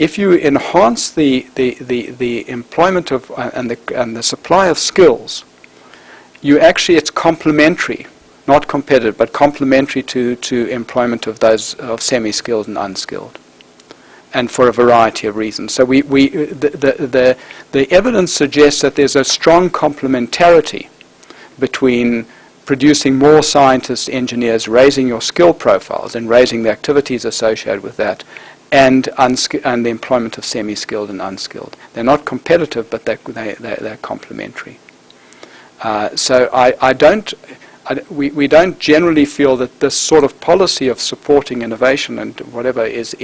if you enhance the employment of and the supply of skills, it's complementary, not competitive, but complementary to employment of those of semi-skilled and unskilled, and for a variety of reasons. So the evidence suggests that there's a strong complementarity between producing more scientists, engineers, raising your skill profiles and raising the activities associated with that, and the employment of semi-skilled and unskilled. They're not competitive, but they're complementary. So we don't generally feel that this sort of policy of supporting innovation and whatever is,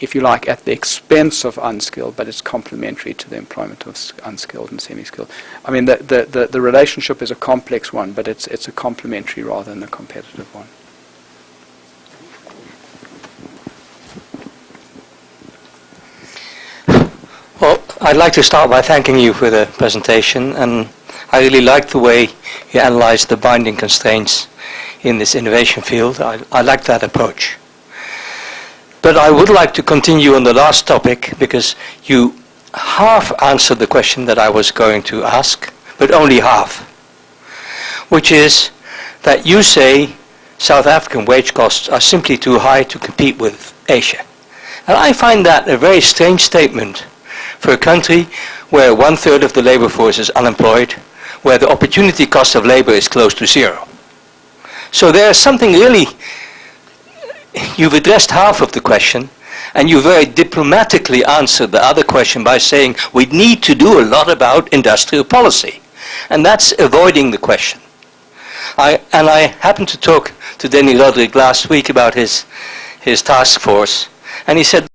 if you like, at the expense of unskilled, but it's complementary to the employment of unskilled and semi-skilled. I mean, the relationship is a complex one, but it's a complementary rather than a competitive one. Well, I'd like to start by thanking you for the presentation, and I really like the way you analyzed the binding constraints in this innovation field. I like that approach. But I would like to continue on the last topic, because you half answered the question that I was going to ask, but only half, which is that you say South African wage costs are simply too high to compete with Asia. And I find that a very strange statement for a country where 1/3 of the labor force is unemployed, where the opportunity cost of labor is close to zero. So there's something really, you've addressed half of the question, and you very diplomatically answered the other question by saying we need to do a lot about industrial policy. And that's avoiding the question. I happened to talk to Denny Roderick last week about his task force, and he said,